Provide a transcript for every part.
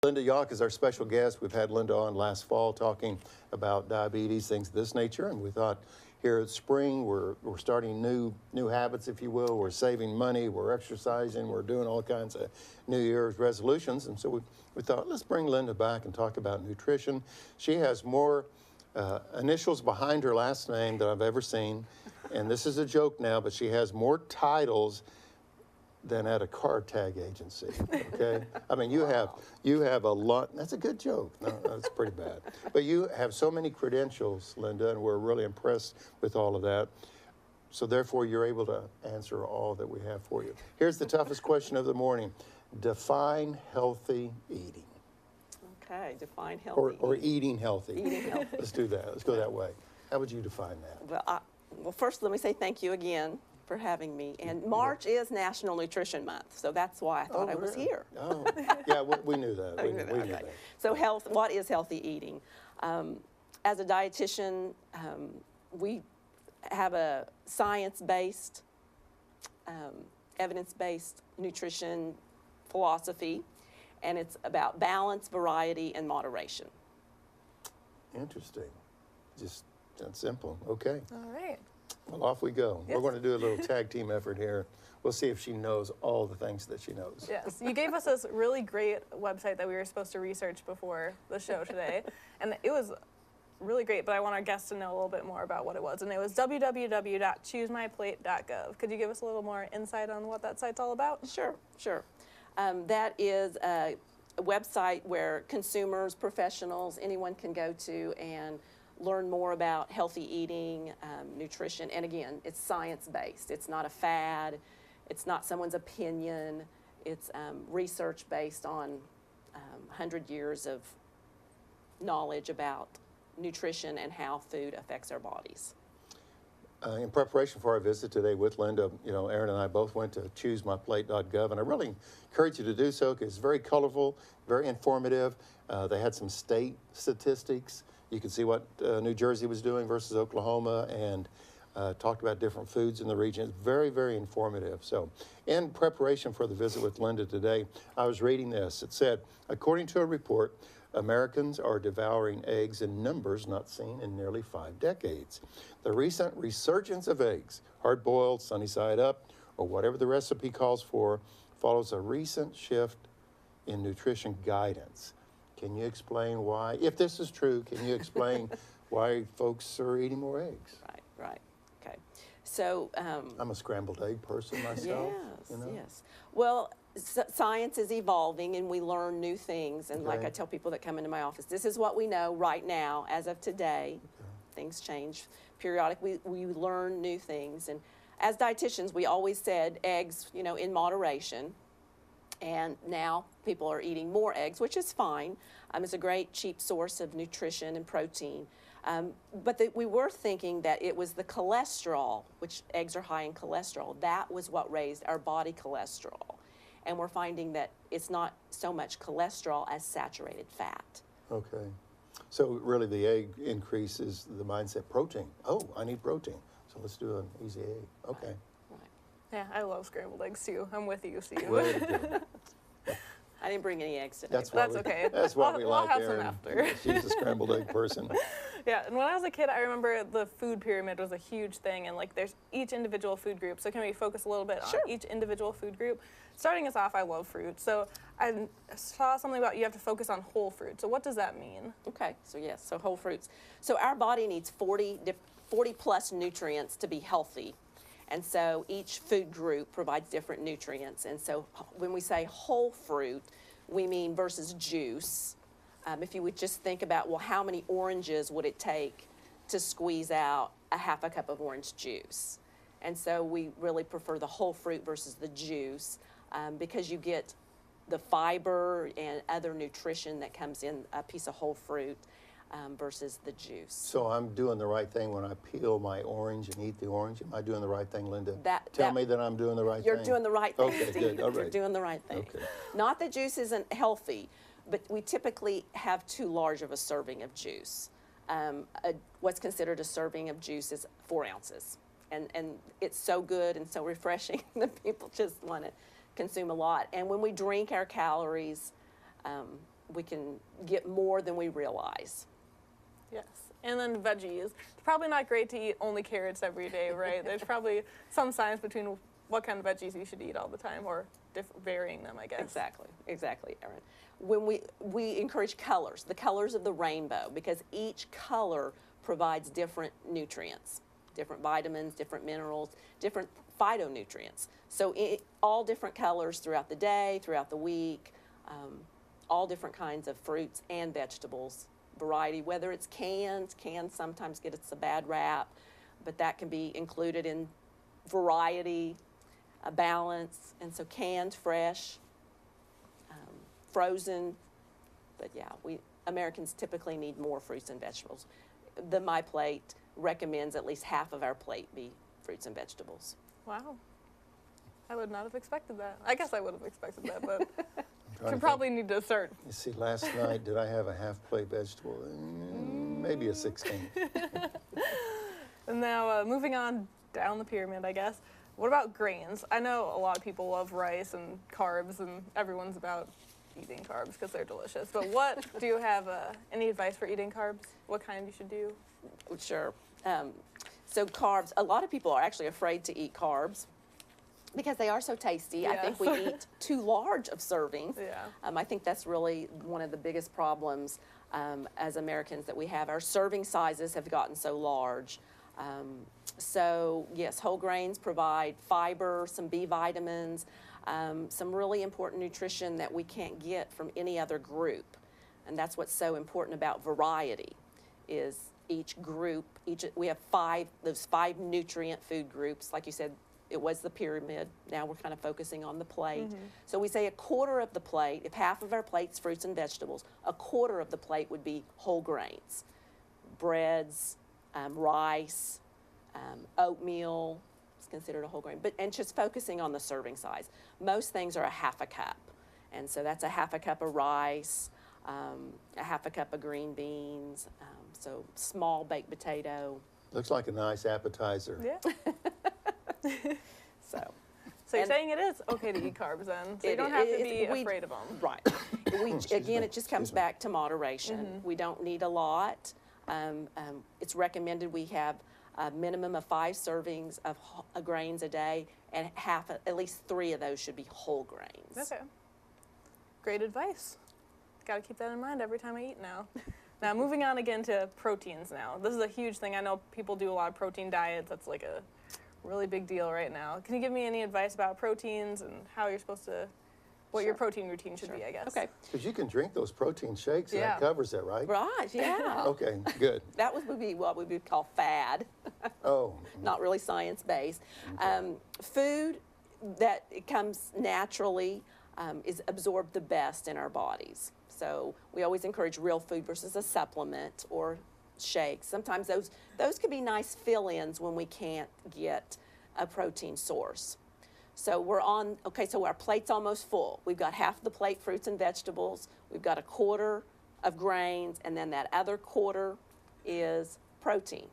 Linda Yauk is our special guest. We've had Linda on last fall talking about diabetes, things of this nature, and we thought here at spring we're starting new habits, if you will. We're saving money, we're exercising, we're doing all kinds of New Year's resolutions, and so we thought let's bring Linda back and talk about nutrition. She has more initials behind her last name that I've ever seen, and this is a joke now, but she has more titles than at a car tag agency, okay? I mean, you have a lot. That's a good joke. No, that's pretty bad. But you have so many credentials, Linda, and we're really impressed with all of that. So therefore, you're able to answer all that we have for you. Here's the toughest question of the morning. Define healthy eating. Okay, define healthy or eating healthy. Eating healthy. Let's do that. Let's go that way. How would you define that? Well, first, let me say thank you again for having me. And March is National Nutrition Month, so that's why I thought I was here. Oh, yeah, we knew that. We knew that. So what is healthy eating? As a dietitian, we have a science-based, evidence-based nutrition philosophy, and it's about balance, variety, and moderation. Interesting. Just that simple. Okay. All right. Well, off we go. Yes. We're going to do a little tag team effort here. We'll see if she knows all the things that she knows. Yes, you gave us this really great website that we were supposed to research before the show today, and it was really great, but I want our guests to know a little bit more about what it was, and it was www.choosemyplate.gov. Could you give us a little more insight on what that site's all about? Sure. That is a website where consumers, professionals, anyone can go to and learn more about healthy eating, nutrition, and again, it's science-based. It's not a fad. It's not someone's opinion. It's research based on 100 years of knowledge about nutrition and how food affects our bodies. In preparation for our visit today with Linda, Aaron and I both went to choosemyplate.gov, and I really encourage you to do so because it's very colorful, very informative. They had some state statistics. You can see what New Jersey was doing versus Oklahoma, and talked about different foods in the region. It's very, very informative. So in preparation for the visit with Linda today, I was reading this. It said, according to a report, Americans are devouring eggs in numbers not seen in nearly 5 decades. The recent resurgence of eggs, hard-boiled, sunny side up, or whatever the recipe calls for, follows a recent shift in nutrition guidance. Can you explain why? If this is true, can you explain why folks are eating more eggs? Right. Okay. So I'm a scrambled egg person myself. Yes. Well, science is evolving, and we learn new things. And like I tell people that come into my office, this is what we know right now, as of today. Things change periodically. We learn new things, and as dietitians, we always said eggs, in moderation. And now people are eating more eggs, which is fine. It's a great, cheap source of nutrition and protein. But we were thinking that it was the cholesterol, which eggs are high in cholesterol, that was what raised our body cholesterol. And we're finding that it's not so much cholesterol as saturated fat. Okay. So really the egg increase is the mindset protein. Oh, I need protein. So let's do an easy egg. Okay. Right. Yeah, I love scrambled eggs too. I'm with you, Steve. Way to go. I didn't bring any eggs today. That's okay. That's what we like, I'll have Erin. some after. She's a scrambled egg person. Yeah, and when I was a kid, I remember the food pyramid was a huge thing, and there's each individual food group. So can we focus a little bit on each individual food group? Starting us off, I love fruit. So I saw something about you have to focus on whole fruit. So what does that mean? Okay, so yes, so whole fruits. So our body needs 40 plus nutrients to be healthy. And so each food group provides different nutrients. And so when we say whole fruit, we mean versus juice. If you would just think about, well, how many oranges would it take to squeeze out a half a cup of orange juice? And so we really prefer the whole fruit versus the juice because you get the fiber and other nutrition that comes in a piece of whole fruit versus the juice. So I'm doing the right thing when I peel my orange and eat the orange. Am I doing the right thing, Linda? Tell me that I'm doing the right thing. You're doing the right thing, Okay, Steve. good. All right. You're doing the right thing. Okay. Not that juice isn't healthy, but we typically have too large of a serving of juice. What's considered a serving of juice is 4 ounces. And it's so good and so refreshing that people just want to consume a lot. And when we drink our calories, get more than we realize. Yes. And then veggies. It's probably not great to eat only carrots every day, right? There's probably some science between what kind of veggies you should eat all the time, or varying them, I guess. Exactly, Erin. When we encourage colors, the colors of the rainbow, because each color provides different nutrients, different vitamins, different minerals, different phytonutrients. So all different colors throughout the day, throughout the week, all different kinds of fruits and vegetables, variety, whether it's canned sometimes gets a bad rap, but that can be included in variety, a balance, and so canned, fresh, frozen, but yeah, Americans typically need more fruits and vegetables. The MyPlate recommends at least half of our plate be fruits and vegetables. Wow. I would not have expected that. I guess I would have expected that, but you probably need to start. You see, last night, did I have a half plate vegetable? Maybe a 16th. And now moving on down the pyramid, I guess. What about grains? I know a lot of people love rice and carbs, and everyone's about eating carbs because they're delicious. But what do you have any advice for eating carbs? What kind you should do? Sure. So carbs, a lot of people are actually afraid to eat carbs because they are so tasty. Yes. I think we eat too large of servings. Yeah. I think that's really one of the biggest problems as Americans that we have. Our serving sizes have gotten so large. So yes, whole grains provide fiber, some B vitamins, some really important nutrition that we can't get from any other group. And that's what's so important about variety, is each group, we have those five nutrient food groups. Like you said, it was the pyramid. Now we're kind of focusing on the plate. Mm-hmm. So we say a quarter of the plate, if half of our plate's fruits and vegetables, a quarter of the plate would be whole grains, breads, rice, oatmeal is considered a whole grain, and just focusing on the serving size. Most things are a half a cup, and so that's a half a cup of rice, a half a cup of green beans, so small baked potato. Looks like a nice appetizer. Yeah. So you're saying it is okay to eat carbs then? So you don't have to be afraid of them. Right. Again, it just comes back to moderation. Mm-hmm. We don't need a lot. It's recommended we have a minimum of 5 servings of grains a day, and at least 3 of those should be whole grains. Okay. Great advice. Got to keep that in mind every time I eat now. Now, moving on again to proteins now. This is a huge thing. I know people do a lot of protein diets. That's like a really big deal right now. Can you give me any advice about proteins and how you're supposed to, what Sure. your protein routine should be, I guess? Okay. Because you can drink those protein shakes, and Yeah. that covers it, right? Right, yeah. Okay, good. That would be what we would call fad. Oh. Not really science-based. Okay. Food that it comes naturally is absorbed the best in our bodies. So we always encourage real food versus a supplement or shakes. Sometimes those could be nice fill-ins when we can't get a protein source. So so our plate's almost full. We've got half the plate fruits and vegetables. We've got a quarter of grains, and then that other quarter is protein.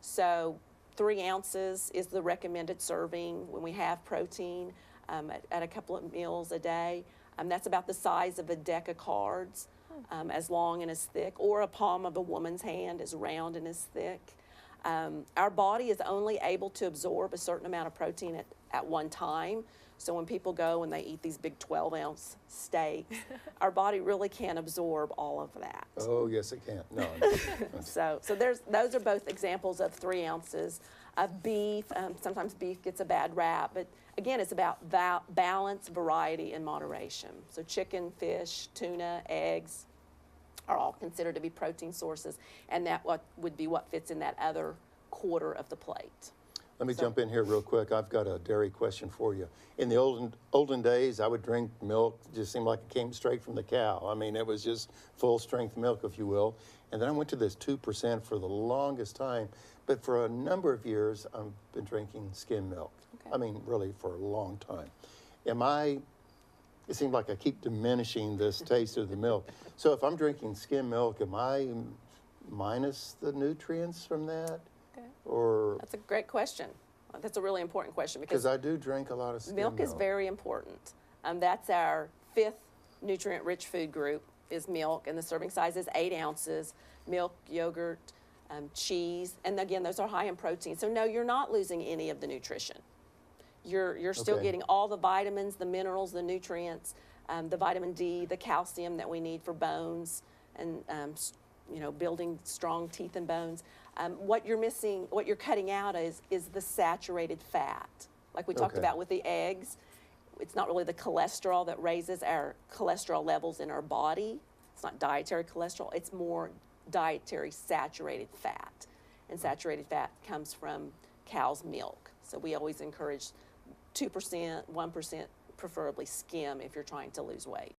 So 3 ounces is the recommended serving when we have protein at a couple of meals a day. That's about the size of a deck of cards, as long and as thick, or a palm of a woman's hand, as round and as thick. Our body is only able to absorb a certain amount of protein at one time. So when people go and they eat these big 12-ounce steaks, our body really can't absorb all of that. Oh, yes, it can. No. So those are both examples of 3 ounces of beef. Sometimes beef gets a bad rap, but again, it's about balance, variety, and moderation. So chicken, fish, tuna, eggs are all considered to be protein sources, and that would be what fits in that other quarter of the plate. Let me jump in here real quick. I've got a dairy question for you. In the olden days, I would drink milk. It just seemed like it came straight from the cow. I mean, it was just full-strength milk, if you will. And then I went to this 2% for the longest time. But for a number of years, I've been drinking skim milk. Okay. I mean, really for a long time. It seems like I keep diminishing this taste of the milk. So if I'm drinking skim milk, am I minus the nutrients from that? Okay. Or that's a great question. That's a really important question because I do drink a lot of skim milk. Milk is very important. That's our 5th nutrient-rich food group is milk, and the serving size is 8 ounces. Milk, yogurt, cheese, and again, those are high in protein. So no, you're not losing any of the nutrition. You're still Okay. getting all the vitamins, the minerals, the nutrients, the vitamin D, the calcium that we need for bones, and building strong teeth and bones. What you're missing, what you're cutting out is the saturated fat, like we talked Okay. about with the eggs. It's not really the cholesterol that raises our cholesterol levels in our body. It's not dietary cholesterol. It's more dietary saturated fat, and saturated fat comes from cow's milk. So we always encourage 2%, 1%, preferably skim if you're trying to lose weight.